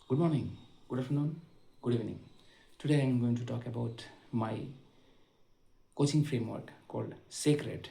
Good morning, good afternoon, good evening. Today I'm going to talk about my coaching framework called Sacred.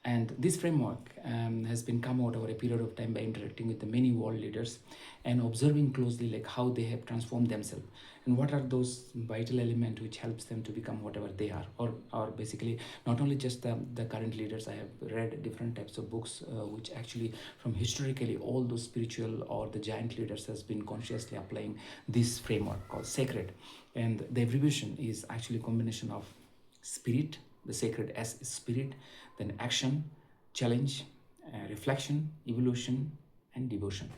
And this framework has been come out over a period of time by interacting with the many world leaders and observing closely like how they have transformed themselves and what are those vital elements which helps them to become whatever they are, or basically not only just the current leaders. I have read different types of books which actually from historically all those spiritual or the giant leaders has been consciously applying this framework called Sacred. And the abbreviation is actually a combination of spirit, the sacred S is spirit, then action, challenge, reflection, evolution, and devotion.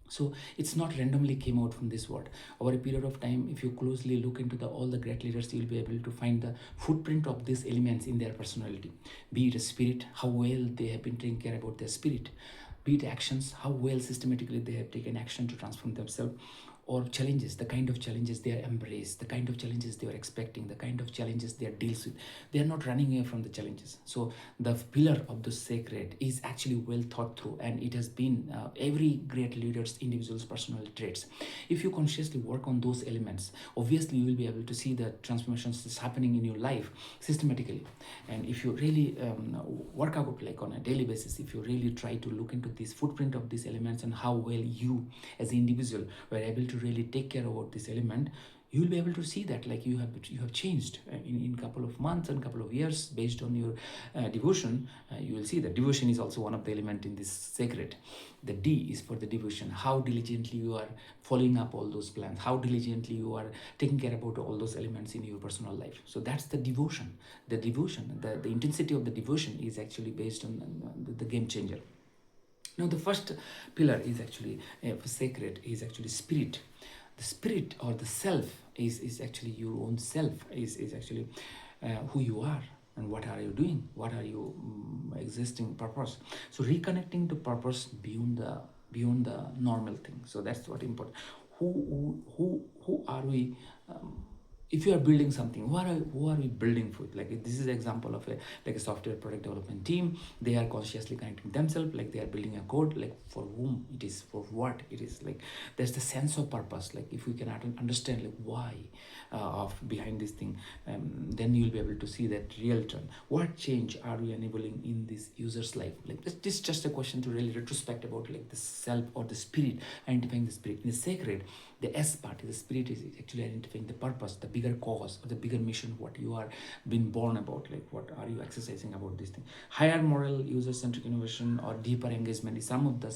So it's not randomly came out from this word. Over a period of time, if you closely look into all the great leaders, you'll be able to find the footprint of these elements in their personality. Be it a spirit, how well they have been taking care about their spirit. Be it actions, how well systematically they have taken action to transform themselves, or challenges, the kind of challenges they are embraced, the kind of challenges they are expecting, the kind of challenges they are deals with. They are not running away from the challenges. So the pillar of the sacred is actually well thought through, and it has been every great leader's individual's personal traits. If you consciously work on those elements, obviously you will be able to see the transformations that's happening in your life systematically. And if you really work out like on a daily basis, if you really try to look into this footprint of these elements and how well you as an individual were able to really take care about this element, you will be able to see that like you have changed in couple of months and couple of years based on your devotion. You will see that devotion is also one of the element in this sacred. The D is for the devotion, how diligently you are following up all those plans, how diligently you are taking care about all those elements in your personal life. So that's the devotion. The intensity of the devotion is actually based on the game changer. Now, the first pillar is actually sacred, is actually spirit. The spirit or the self is actually your own self, is actually who you are and what are you doing, what are you existing purpose. So reconnecting to purpose beyond the normal thing. So that's what important. Who are we? If you are building something, who are we building for? Like this is an example of a software product development team. They are consciously connecting themselves, like they are building a code, like for whom it is, for what it is. Like there's the sense of purpose. Like if we can understand like why of behind this thing, then you'll be able to see that real turn. What change are we enabling in this user's life? Like this is just a question to really retrospect about like the self or the spirit, identifying the spirit. In the sacred, the S part, the spirit is actually identifying the purpose, the bigger cause or the bigger mission, what you are being born about, like what are you exercising about this thing. Higher moral, user-centric innovation, or deeper engagement is some of the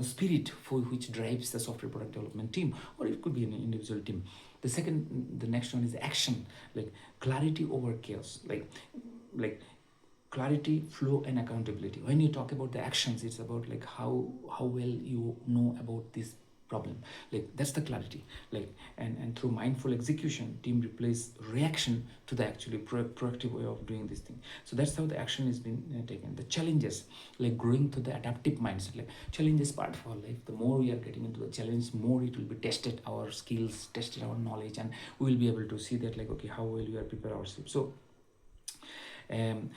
spirit for which drives the software product development team, or it could be an individual team. The next one is action, like clarity over chaos, like clarity, flow, and accountability. When you talk about the actions, it's about like how well you know about this problem. Like that's the clarity. Like and through mindful execution, team replace reaction to the actually proactive way of doing this thing. So that's how the action is being taken. The challenges, like growing to the adaptive mindset. Like challenge is part of our life. The more we are getting into the challenge, more it will be tested our skills, tested our knowledge, and we will be able to see that like okay, how well we are prepare ourselves. So um,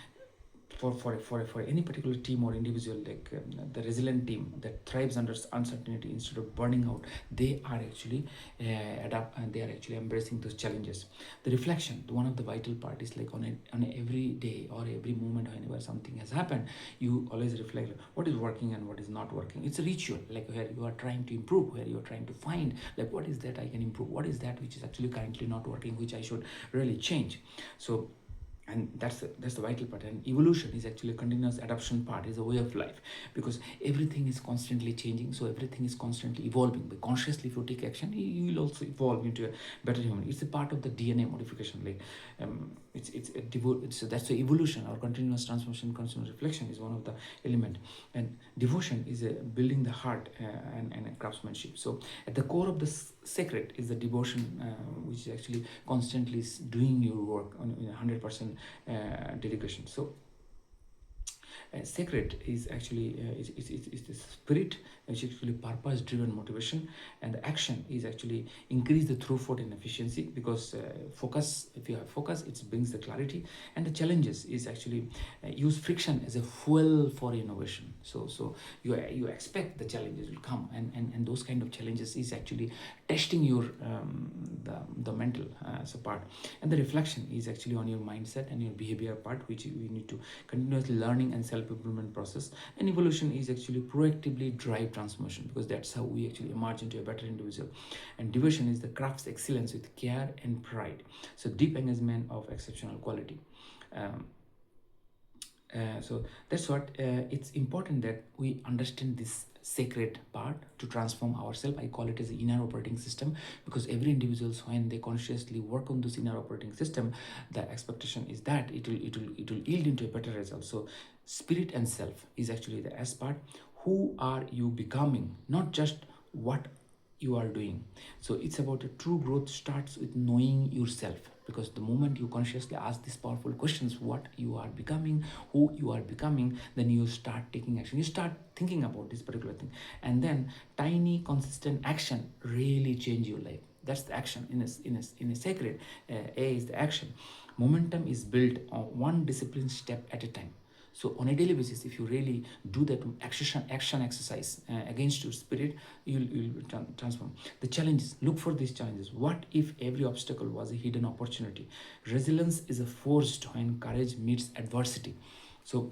for any particular team or individual, like the resilient team that thrives under uncertainty instead of burning out, they are actually adapt, and they are actually embracing those challenges. The reflection, one of the vital part is like on a every day or every moment whenever something has happened, you always reflect like, what is working and what is not working. It's a ritual, like where you are trying to improve, where you are trying to find like what is that I can improve, what is that which is actually currently not working, which I should really change. So and that's the vital part. And evolution is actually a continuous adaptation part, is a way of life, because everything is constantly changing, so everything is constantly evolving. But consciously if you take action, you will also evolve into a better human. It's a part of the DNA modification. Like it's that's the evolution or continuous transformation. Continuous reflection is one of the element. And devotion is a building the heart and a craftsmanship. So at the core of the sacred is the devotion, which is actually constantly doing your work on 100% dedication. So Sacred is actually is the spirit, which is actually purpose driven motivation, and the action is actually increase the throughput and efficiency, because focus, if you have focus, it brings the clarity. And the challenges is actually use friction as a fuel for innovation. So you expect the challenges will come, and those kind of challenges is actually testing your the mental so part. And the reflection is actually on your mindset and your behavior part, which you need to continuously learning and self-improvement process. And evolution is actually proactively drive transformation, because that's how we actually emerge into a better individual. And devotion is the craft's excellence with care and pride, so deep engagement of exceptional quality. um, so that's what it's important that we understand this sacred part to transform ourselves. I call it as the inner operating system, because every individuals, when they consciously work on this inner operating system, the expectation is that it will yield into a better result. So spirit and self is actually the S part. Who are you becoming, not just what you are doing. So it's about a true growth starts with knowing yourself, because the moment you consciously ask these powerful questions, what you are becoming, who you are becoming, then you start taking action, you start thinking about this particular thing, and then tiny consistent action really change your life. That's the action in a sacred. A is the action. Momentum is built on one discipline step at a time. So on a daily basis, if you really do that action exercise against your spirit, you'll transform. The challenges, look for these challenges. What if every obstacle was a hidden opportunity? Resilience is a force when courage meets adversity. So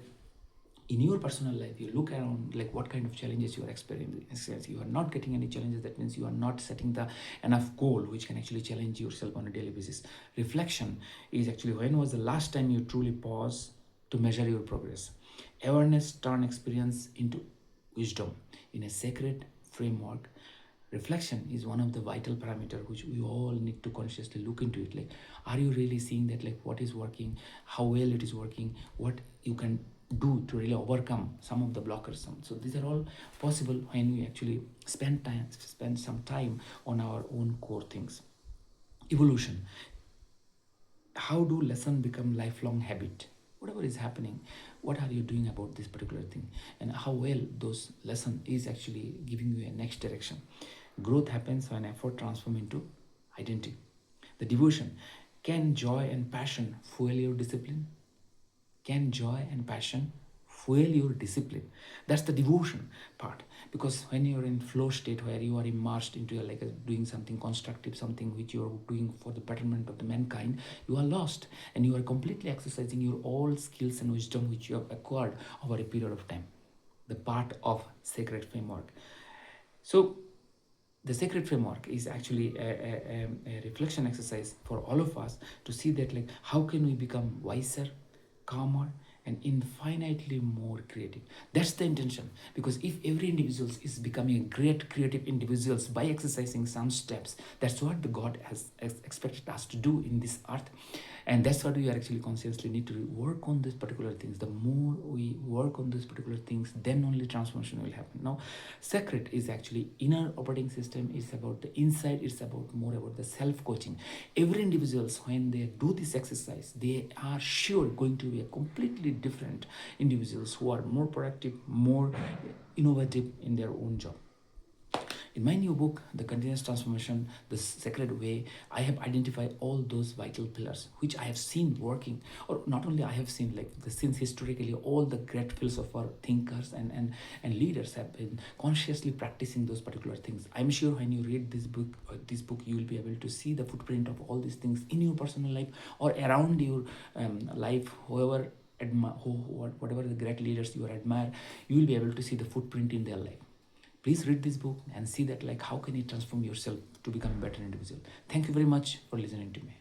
in your personal life, you look around, like what kind of challenges you are experiencing. You are not getting any challenges, that means you are not setting the enough goal which can actually challenge yourself on a daily basis. Reflection is actually, when was the last time you truly pause to measure your progress? Awareness turn experience into wisdom. In a sacred framework, reflection is one of the vital parameter which we all need to consciously look into it. Like, are you really seeing that, like what is working, how well it is working, what you can do to really overcome some of the blockers. So these are all possible when we actually spend some time on our own core things. Evolution, how do lesson become lifelong habit? Whatever is happening, what are you doing about this particular thing, and how well those lesson is actually giving you a next direction. Growth happens when effort transform into identity. The devotion, can joy and passion fuel your discipline? Can joy and passion fuel your discipline? That's the devotion part. Because when you're in flow state where you are immersed into doing something constructive, something which you are doing for the betterment of the mankind, you are lost, and you are completely exercising your all skills and wisdom which you have acquired over a period of time. The part of sacred framework. So the sacred framework is actually a reflection exercise for all of us to see that, like, how can we become wiser, calmer, and infinitely more creative. That's the intention. Because if every individual is becoming a great creative individuals by exercising some steps, that's what the God has expected us to do in this earth. And that's what we are actually consciously need to work on these particular things. The more we work on these particular things, then only transformation will happen. Now, sacred is actually inner operating system. It's about the inside. It's about more about the self-coaching. Every individuals, when they do this exercise, they are sure going to be a completely different individuals who are more productive, more innovative in their own job. In my new book, The Continuous Transformation, The Sacred Way, I have identified all those vital pillars which I have seen working, or not only I have seen, like since historically all the great philosopher, thinkers, and leaders have been consciously practicing those particular things. I'm sure when you read this book, you will be able to see the footprint of all these things in your personal life or around your life. Whatever the great leaders you admire, you will be able to see the footprint in their life. Please read this book and see that, like, how can you transform yourself to become a better individual. Thank you very much for listening to me.